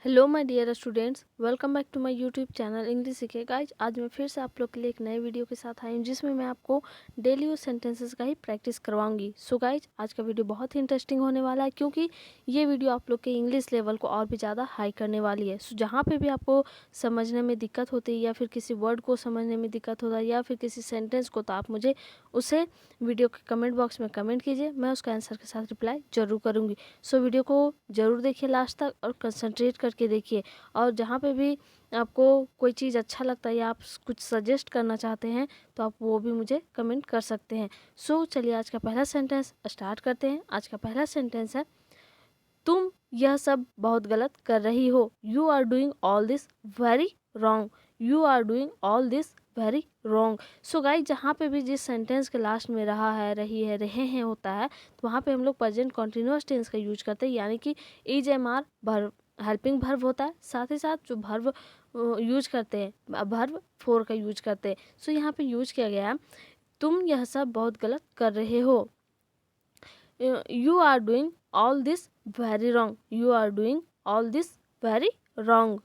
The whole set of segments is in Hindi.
Hello my dear students, welcome back to my YouTube channel English सीखे गाइज। आज मैं फिर से आप लोग के लिए एक नए वीडियो के साथ आई हूँ जिसमें मैं आपको डेली यूज सेंटेंसेस का ही प्रैक्टिस करवाऊंगी। सो गाइज, आज का वीडियो बहुत ही इंटरेस्टिंग होने वाला है क्योंकि ये वीडियो आप लोग के इंग्लिश लेवल को और भी ज़्यादा हाई करने वाली है। सो जहाँ पर भी आपको समझने में दिक्कत होती है या फिर किसी वर्ड को समझने में दिक्कत होता है या फिर किसी सेंटेंस को, तो आप मुझे उसे वीडियो के कमेंट बॉक्स में कमेंट कीजिए, मैं उसका आंसर के साथ रिप्लाई जरूर करूँगी। सो वीडियो को ज़रूर देखिए लास्ट तक और कंसंट्रेट करके देखिए। और जहाँ पे भी आपको कोई चीज़ अच्छा लगता है या आप कुछ सजेस्ट करना चाहते हैं तो आप वो भी मुझे कमेंट कर सकते हैं। सो चलिए आज का पहला सेंटेंस स्टार्ट करते हैं। आज का पहला सेंटेंस है, तुम यह सब बहुत गलत कर रही हो। You are doing all this very wrong. You are doing all this very wrong. So guys, जहाँ पे भी जिस सेंटेंस के लास्ट में रहा है, रही है, रहे हैं होता है, तो वहाँ पे हम लोग प्रेजेंट कॉन्टिन्यूअस टेंस का यूज करते हैं, यानी कि is am are verb, helping verb होता है। साथ ही साथ जो वर्ब यूज करते हैं, वर्ब फोर का यूज करते हैं। सो यहाँ पे यूज किया गया है, तुम यह सब बहुत गलत कर रहे हो। You are doing all this very wrong. You are doing all this very wrong.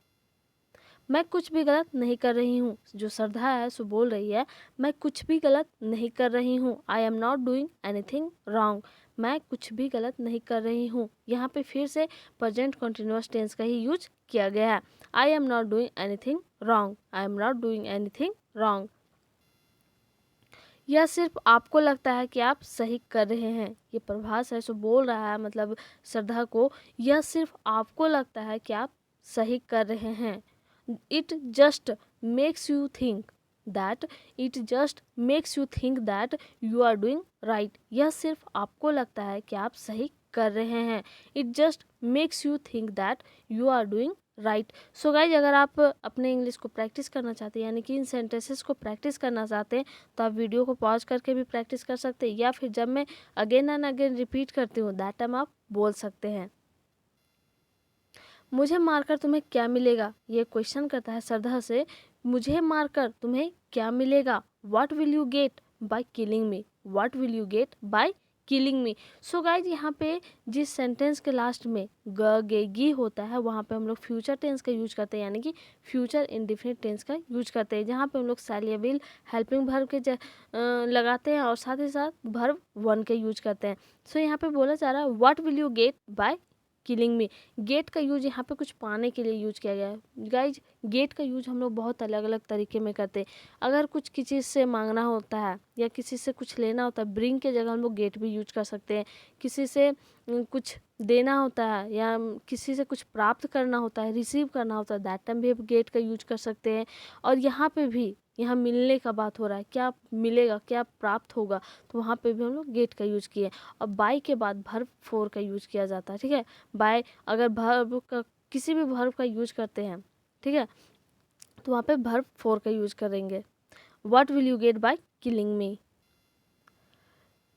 मैं कुछ भी गलत नहीं कर रही हूँ। जो श्रद्धा है सो बोल रही है, मैं कुछ भी गलत नहीं कर रही हूँ। I am not doing anything wrong. मैं कुछ भी गलत नहीं कर रही हूँ। यहाँ पे फिर से प्रेजेंट कॉन्टिन्यूअस टेंस का ही यूज किया गया है। I am not doing anything wrong. I am not doing anything wrong. यह सिर्फ आपको लगता है कि आप सही कर रहे हैं। ये प्रभास है सो बोल रहा है, मतलब श्रद्धा को, यह सिर्फ आपको लगता है कि आप सही कर रहे हैं। It just makes you think that it just makes you think that you are doing right. यह सिर्फ आपको लगता है कि आप सही कर रहे हैं। It just makes you think that you are doing right. So guys, अगर आप अपने इंग्लिश को प्रैक्टिस करना चाहते हैं, यानी कि इन सेंटेंसेस को प्रैक्टिस करना चाहते हैं, तो आप वीडियो को पॉज करके भी प्रैक्टिस कर सकते हैं, या फिर जब मैं अगेन एंड अगेन रिपीट करती हूँ दैट टाइम आप बोल सकते हैं। मुझे मारकर तुम्हें क्या मिलेगा? ये क्वेश्चन करता है श्रद्धा से, मुझे मारकर तुम्हें क्या मिलेगा? What will you get by killing me? What will you get by killing me? So guys, यहाँ पे जिस सेंटेंस के लास्ट में ग गे गी होता है, वहाँ पे हम लोग फ्यूचर टेंस का यूज करते हैं, यानी कि फ्यूचर इंडेफिनिट टेंस का यूज करते हैं, जहाँ पे हम लोग सैलिएबल हेल्पिंग वर्ब के लगाते हैं और साथ ही साथ वर्ब वन के यूज करते हैं। सो यहाँ पे बोला जा रहा है, what will you get by killing में। गेट का यूज यहाँ पे कुछ पाने के लिए यूज किया गया है। गाइज, गेट का यूज हम लोग बहुत अलग अलग तरीके में करते हैं। अगर कुछ किसी से मांगना होता है या किसी से कुछ लेना होता है, ब्रिंग के जगह हम लोग गेट भी यूज कर सकते हैं। किसी से कुछ देना होता है या किसी से कुछ प्राप्त करना होता है, रिसीव करना होता है, दैट टाइम भी हम गेट का यूज कर सकते हैं। और यहाँ पे भी, यहाँ मिलने का बात हो रहा है, क्या मिलेगा, क्या प्राप्त होगा, तो वहाँ पे भी हम लोग गेट का यूज किए। और बाय के बाद वर्ब फोर का यूज किया जाता है। ठीक है, बाय अगर वर्ब का किसी भी वर्ब का यूज करते हैं, ठीक है, तो वहाँ पे वर्ब फोर का यूज करेंगे। What will you get by killing मी?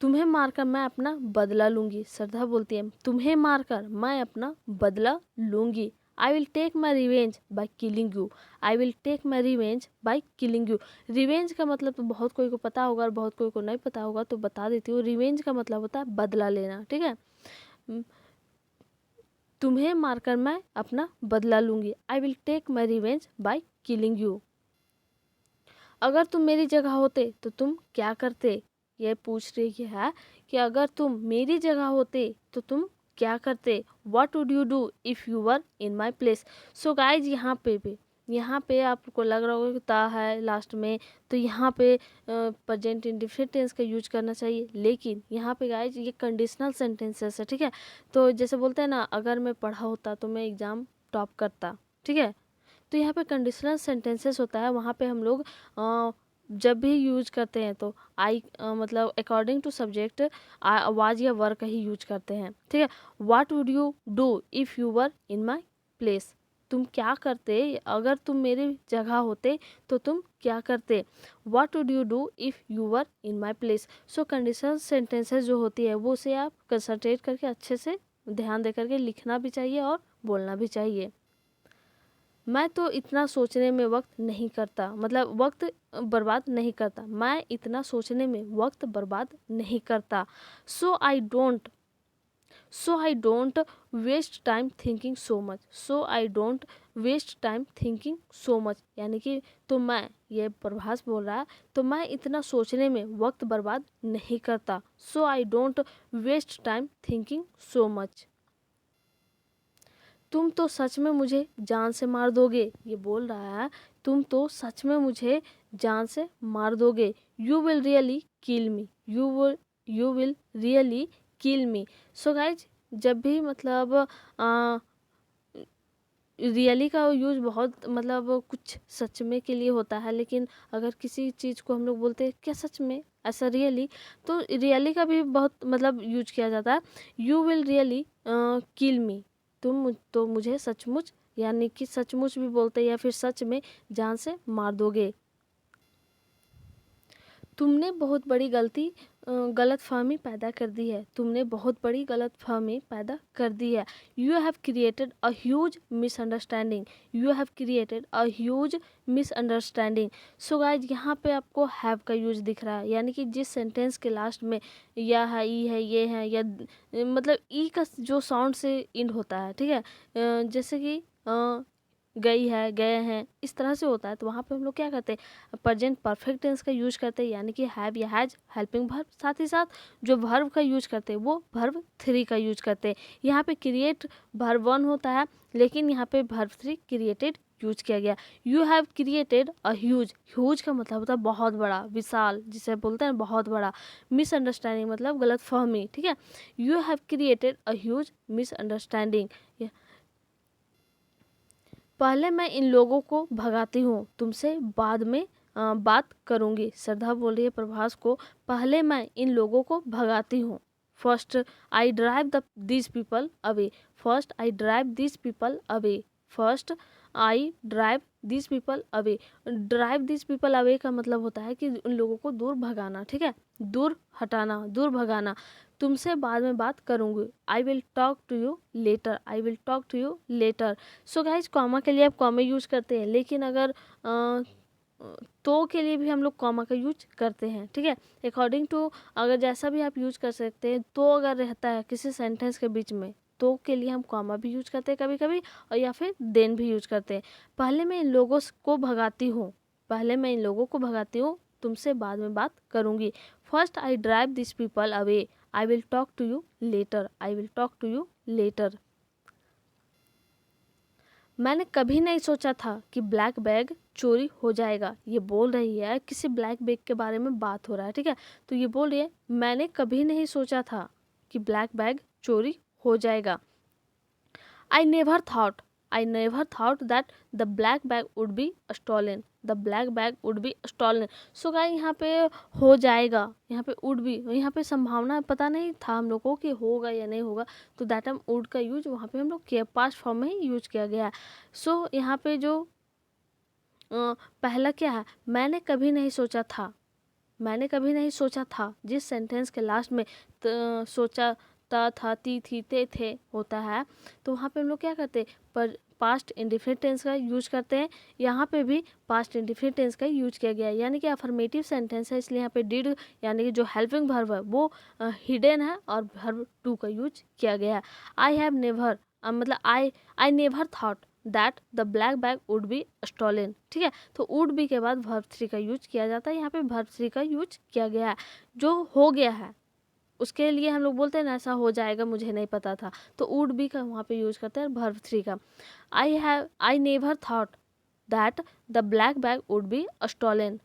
तुम्हें मारकर मैं अपना बदला लूंगी। श्रद्धा बोलती है, तुम्हें मारकर मैं अपना बदला लूंगी। I will take my revenge by killing you. I will take my revenge by killing you. Revenge का मतलब तो बहुत कोई को पता होगा और बहुत कोई को नहीं पता होगा, तो बता देती हूँ। रिवेंज का मतलब होता है बदला लेना। ठीक है, तुम्हें मारकर मैं अपना बदला लूंगी। I will take my revenge by killing you. अगर तुम मेरी जगह होते तो तुम क्या करते? ये पूछ रही है कि अगर तुम मेरी जगह होते तो तुम क्या करते? What would you do if you were in my place? So guys, यहाँ पे आपको लग रहा होगा कि ता है लास्ट में, तो यहाँ पे प्रेजेंट इंडेफिनिट टेंस का यूज करना चाहिए, लेकिन यहाँ पे गाइज ये कंडीशनल सेंटेंसेस है। ठीक है, तो जैसे बोलते हैं ना, अगर मैं पढ़ा होता तो मैं एग्ज़ाम टॉप करता। ठीक है, तो यहाँ पे कंडीशनल सेंटेंसेस होता है, वहाँ पे हम लोग जब भी यूज करते हैं तो मतलब अकॉर्डिंग टू सब्जेक्ट आवाज या वर्क का ही यूज करते हैं। ठीक है, what would you do if you were in my place? तुम क्या करते अगर तुम मेरी जगह होते, तो तुम क्या करते? What would you do if you were in my place? So conditional sentences जो होती है वो उसे आप कंसंट्रेट करके अच्छे से ध्यान दे करके लिखना भी चाहिए और बोलना भी चाहिए। मैं तो इतना सोचने में वक्त नहीं करता, मतलब वक्त बर्बाद नहीं करता। मैं इतना सोचने में वक्त बर्बाद नहीं करता। So I don't so I don't waste time thinking so much, so I don't waste time thinking so much, यानी कि तो मैं, ये प्रभास बोल रहा है, तो मैं इतना सोचने में वक्त बर्बाद नहीं करता। So I don't waste time thinking so much. तुम तो सच में मुझे जान से मार दोगे, ये बोल रहा है तुम तो सच में मुझे जान से मार दोगे। You will really kill me, you will really kill me. So guys, जब भी मतलब रियली का यूज बहुत मतलब कुछ सच में के लिए होता है, लेकिन अगर किसी चीज़ को हम लोग बोलते हैं क्या सच में, ऐसा रियली, तो रियली का भी बहुत मतलब यूज किया जाता है। यू विल रियली किल मी, तुम तो मुझे सचमुच, यानी कि सचमुच भी बोलते हैं, या फिर सच में जान से मार दोगे। तुमने बहुत बड़ी गलतफहमी पैदा कर दी है, तुमने बहुत बड़ी गलतफहमी पैदा कर दी है। You have created a huge misunderstanding, you have created a huge misunderstanding. So guys, यहाँ पे आपको हैव का यूज दिख रहा है, यानी कि जिस सेंटेंस के लास्ट में या है, ई है, ये है, या मतलब ई का जो साउंड से इंड होता है, ठीक है, जैसे कि गई है, गए हैं, इस तरह से होता है, तो वहाँ पे हम लोग क्या करते हैं, प्रेजेंट परफेक्ट टेंस का यूज करते हैं, यानी कि हैव या हैज हेल्पिंग वर्ब, साथ ही साथ जो वर्ब का यूज करते हैं वो वर्ब 3 का यूज करते हैं। यहाँ पे क्रिएट वर्ब 1 होता है, लेकिन यहाँ पे वर्ब 3 क्रिएटेड यूज किया गया। You have created a huge, huge का मतलब होता है बहुत बड़ा, विशाल, जिसे बोलते हैं बहुत बड़ा। मिसअंडरस्टैंडिंग मतलब गलतफहमी, ठीक है। You have created a huge misunderstanding. पहले मैं इन लोगों को भगाती हूँ, तुमसे बाद में बात करूँगी। श्रद्धा बोल रही है प्रभास को, पहले मैं इन लोगों को भगाती हूँ। First I drive this people away, first I drive this people away, first I drive this people away. Drive this people away का मतलब होता है कि उन लोगों को दूर भगाना, ठीक है, दूर हटाना, दूर भगाना। तुमसे बाद में बात करूँगी। I will talk to you later, I will talk to you later. So guys, comma के लिए आप कॉमा यूज करते हैं, लेकिन अगर तो के लिए भी हम लोग कॉमा का यूज करते हैं, ठीक है। अकॉर्डिंग टू, अगर जैसा भी आप यूज कर सकते हैं, तो अगर रहता है किसी सेंटेंस के बीच में, तो के लिए हम कॉमा भी यूज करते हैं कभी कभी, और या फिर देन भी यूज करते हैं। पहले मैं इन लोगों को भगाती हूँ, पहले मैं इन लोगों को भगाती हूँ, तुमसे बाद में बात करूँगी। First I drive this people away, I will talk to you later, I will talk to you later. मैंने कभी नहीं सोचा था कि ब्लैक बैग चोरी हो जाएगा, ये बोल रही है, किसी ब्लैक बैग के बारे में बात हो रहा है, ठीक है। तो ये बोल रही है मैंने कभी नहीं सोचा था कि ब्लैक बैग चोरी हो जाएगा। I never thought, I never thought that the black bag would be stolen, the black bag would be stolen। So guys, यहाँ पे हो जाएगा, यहाँ पे would be, यहाँ पे संभावना पता नहीं था हम लोग को कि होगा या नहीं होगा, तो दैट टाइम would का यूज वहाँ पे हम लोग के पास्ट फॉर्म में ही यूज किया गया है। सो यहाँ पे जो पहला क्या है, मैंने कभी नहीं सोचा था, मैंने कभी नहीं सोचा था, जिस सेंटेंस के लास्ट में सोचा था, ती थी, ते थे होता है, तो वहाँ पे हम लोग क्या करते हैं, पर पास्ट इंडिफिनिट टेंस का यूज करते हैं। यहाँ पे भी पास्ट इंडिफिनिट टेंस का यूज किया गया है, यानी कि अफर्मेटिव सेंटेंस है, इसलिए यहाँ पे डिड यानी कि जो हेल्पिंग वर्ब है वो हिडन है, और वर्ब टू का यूज किया गया है। आई हैव नेवर, मतलब I never thought that the black bag would be stolen, ठीक है। तो वुड बी के बाद वर्ब 3 का यूज किया जाता है, यहाँ पे वर्ब 3 का यूज किया गया है। जो हो गया है उसके लिए हम लोग बोलते हैं ना, ऐसा हो जाएगा, मुझे नहीं पता था, तो वुड बी का वहाँ पे यूज करते हैं वर्ब 3 का। I never thought that the black bag would be stolen.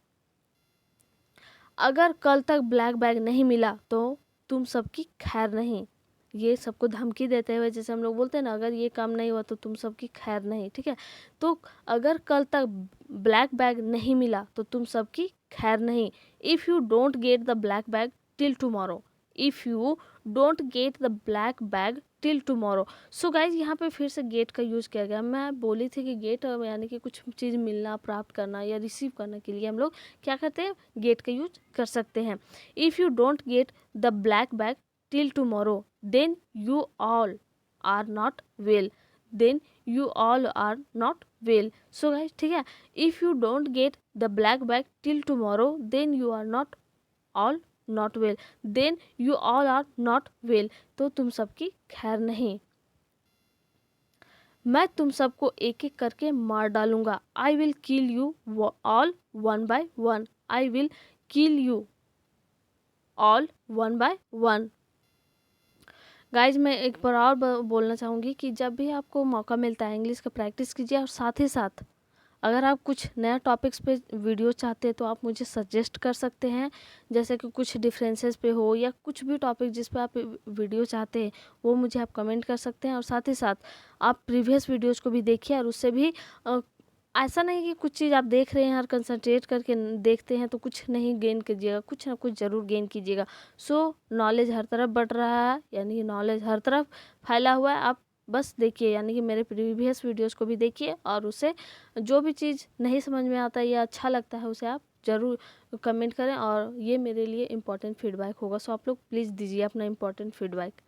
अगर कल तक ब्लैक बैग नहीं मिला तो तुम सबकी खैर नहीं, ये सबको धमकी देते हुए, जैसे हम लोग बोलते हैं ना, अगर ये काम नहीं हुआ तो तुम सबकी खैर नहीं, ठीक है। तो अगर कल तक ब्लैक बैग नहीं मिला तो तुम सबकी खैर नहीं। If you don't get the black bag till tomorrow, if you don't get the black bag till tomorrow. So guys, यहाँ पे फिर से गेट का यूज़ किया गया। मैं बोली थी कि गेट यानी कि कुछ चीज़ मिलना, प्राप्त करना या रिसीव करने के लिए हम लोग क्या करते हैं, गेट का यूज कर सकते हैं। If you don't get the black bag till tomorrow, then you all are not well, then you all are not well। so guys, ठीक है, if you don't get the black bag till tomorrow then you are not all not well, then you all are not well, तो तुम सबकी खैर नहीं। मैं तुम सबको एक एक करके मार डालूंगा, I will kill you all one by one, I will kill you all one by one. Guys मैं एक बार और बोलना चाहूँगी कि जब भी आपको मौका मिलता है इंग्लिश का प्रैक्टिस कीजिए, और साथ ही साथ अगर आप कुछ नया टॉपिक्स पे वीडियो चाहते हैं तो आप मुझे सजेस्ट कर सकते हैं, जैसे कि कुछ डिफरेंसेस पे हो या कुछ भी टॉपिक जिस पे आप वीडियो चाहते हैं वो मुझे आप कमेंट कर सकते हैं। और साथ ही साथ आप प्रीवियस वीडियोज़ को भी देखिए, और उससे भी ऐसा नहीं कि कुछ चीज़ आप देख रहे हैं और कंसंट्रेट करके देखते हैं तो कुछ नहीं गेन कीजिएगा, कुछ ना कुछ ज़रूर गेन कीजिएगा। सो नॉलेज हर तरफ बढ़ रहा है, यानी कि नॉलेज हर तरफ फैला हुआ है। आप बस देखिए, यानी कि मेरे प्रीवियस वीडियोस को भी देखिए, और उसे जो भी चीज़ नहीं समझ में आता या अच्छा लगता है उसे आप ज़रूर कमेंट करें, और ये मेरे लिए इम्पॉर्टेंट फीडबैक होगा। सो आप लोग प्लीज़ दीजिए अपना इम्पॉर्टेंट फीडबैक।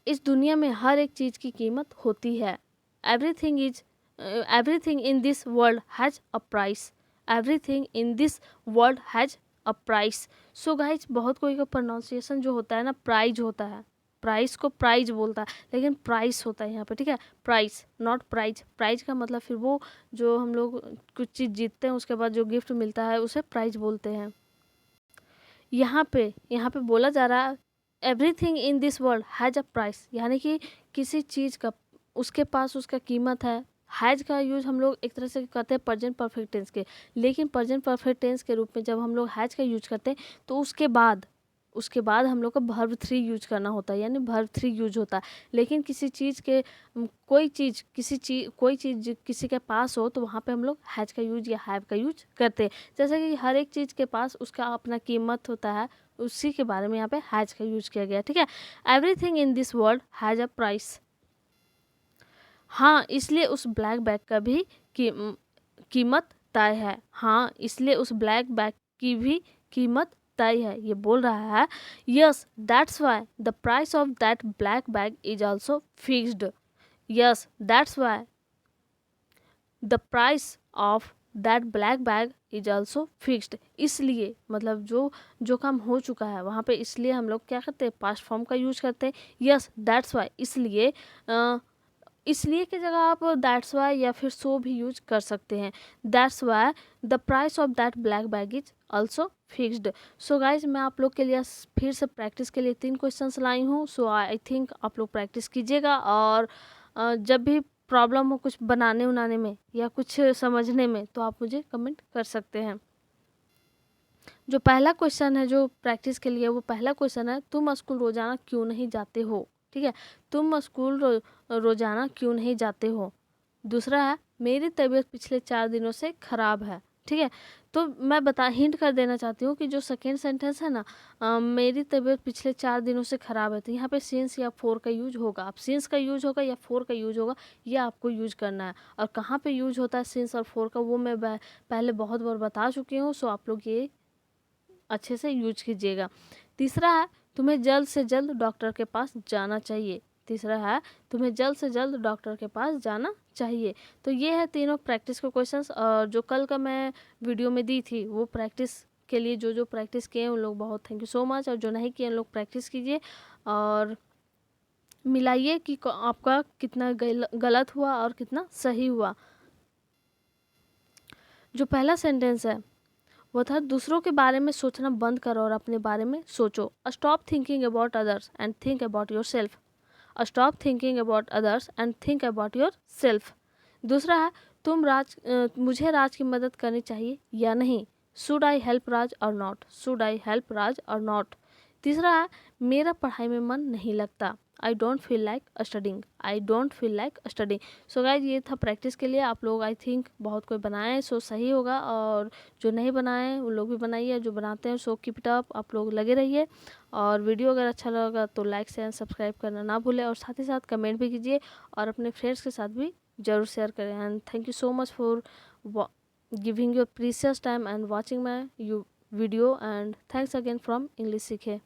इस दुनिया में हर एक चीज़ की कीमत होती है, everything in this world has a price, everything in this world has a price। So guys बहुत कोई का प्रोनाउंसिएशन जो होता है ना, प्राइज होता है, प्राइस को प्राइज बोलता है, लेकिन प्राइस होता है यहाँ पे, ठीक है, प्राइस नॉट प्राइज। प्राइज का मतलब फिर वो जो हम लोग कुछ चीज़ जीतते हैं उसके बाद जो गिफ्ट मिलता है उसे प्राइज बोलते हैं। यहाँ पे बोला जा रहा है everything in this world has a price, यानी कि किसी चीज़ का उसके पास उसका कीमत है। हैज़ का यूज़ हम लोग एक तरह से करते हैं प्रेजेंट परफेक्ट टेंस के, लेकिन प्रेजेंट परफेक्ट टेंस के रूप में जब हम लोग हैज़ का यूज करते हैं तो उसके बाद हम लोग को वर्ब 3 यूज करना होता है, यानी वर्ब 3 यूज होता है। लेकिन किसी चीज़ के कोई चीज़ किसी के पास हो तो वहाँ पे हम लोग हैज का यूज या हैव का यूज करते हैं। जैसे कि हर एक चीज़ के पास उसका अपना कीमत होता है, उसी के बारे में यहाँ पे हैज का यूज किया गया, ठीक है। Everything in this world has a price. हाँ इसलिए उस ब्लैक बैग का भी कीमत तय है, हाँ इसलिए उस ब्लैक बैग की भी कीमत तय है, ये बोल रहा है। Yes that's why the price of that black bag is also fixed, yes that's why the price of that black bag is also fixed. इसलिए मतलब जो काम हो चुका है वहाँ पे, इसलिए हम लोग क्या करते हैं, पास्ट फॉर्म का यूज करते हैं। यस दैट्स वाई, इसलिए की जगह आप दैट्स वाई या फिर सो भी यूज कर सकते हैं। That's why the price of that black bag is also fixed. So guys मैं आप लोग के लिए फिर से प्रैक्टिस के लिए 3 क्वेश्चंस लाई हूँ। सो आई थिंक आप लोग प्रैक्टिस कीजिएगा, और जब भी प्रॉब्लम हो कुछ बनाने उनाने में या कुछ समझने में तो आप मुझे कमेंट कर सकते हैं। जो पहला क्वेश्चन है जो प्रैक्टिस के लिए, वो पहला क्वेश्चन है, तुम स्कूल रोजाना क्यों नहीं जाते हो, ठीक है, तुम स्कूल रोजाना क्यों नहीं जाते हो। दूसरा है, मेरी तबीयत पिछले 4 दिनों से ख़राब है, ठीक है। तो मैं हिंट कर देना चाहती हूँ कि जो सेकेंड सेंटेंस है ना, मेरी तबीयत पिछले 4 दिनों से ख़राब है, तो यहाँ पे सिंस या फोर का यूज होगा। अब सिंस का यूज होगा या फोर का यूज होगा, ये आपको यूज करना है। और कहाँ पे यूज होता है सिंस और फोर का, वो मैं पहले बहुत बार बता चुकी हूँ। सो आप लोग ये अच्छे से यूज कीजिएगा। तीसरा है, तुम्हें जल्द से जल्द डॉक्टर के पास जाना चाहिए। तीसरा है, तुम्हें जल्द से जल्द डॉक्टर के पास जाना चाहिए। तो ये है तीनों प्रैक्टिस के क्वेश्चंस। और जो कल का मैं वीडियो में दी थी वो प्रैक्टिस के लिए जो प्रैक्टिस किए उन लोग बहुत थैंक यू सो मच, और जो नहीं किए उन लोग प्रैक्टिस कीजिए और मिलाइए कि आपका कितना गलत हुआ और कितना सही हुआ। जो पहला सेंटेंस है वो था, दूसरों के बारे में सोचना बंद करो और अपने बारे में सोचो। Stop thinking about others and think about your self. Stop thinking about others and think about your self. दूसरा है, मुझे राज की मदद करनी चाहिए या नहीं। शुड आई हेल्प राज और नॉट, शुड आई हेल्प राज और नॉट। तीसरा है, मेरा पढ़ाई में मन नहीं लगता। I don't feel like studying, I don't feel like studying. So guys ये था प्रैक्टिस के लिए। आप लोग आई थिंक बहुत कोई बनाए, सो सही होगा। और जो नहीं बनाए उन लोग भी बनाइए, जो बनाते हैं सो कीप इट अप, आप लोग लगे रहिए। और वीडियो अगर अच्छा लगा तो लाइक शेयर सब्सक्राइब करना ना भूलें, और साथ ही साथ कमेंट भी कीजिए और अपने फ्रेंड्स के साथ भी ज़रूर शेयर करें। And thank you so much for giving your precious time and watching my video, and thanks again from English सीखे।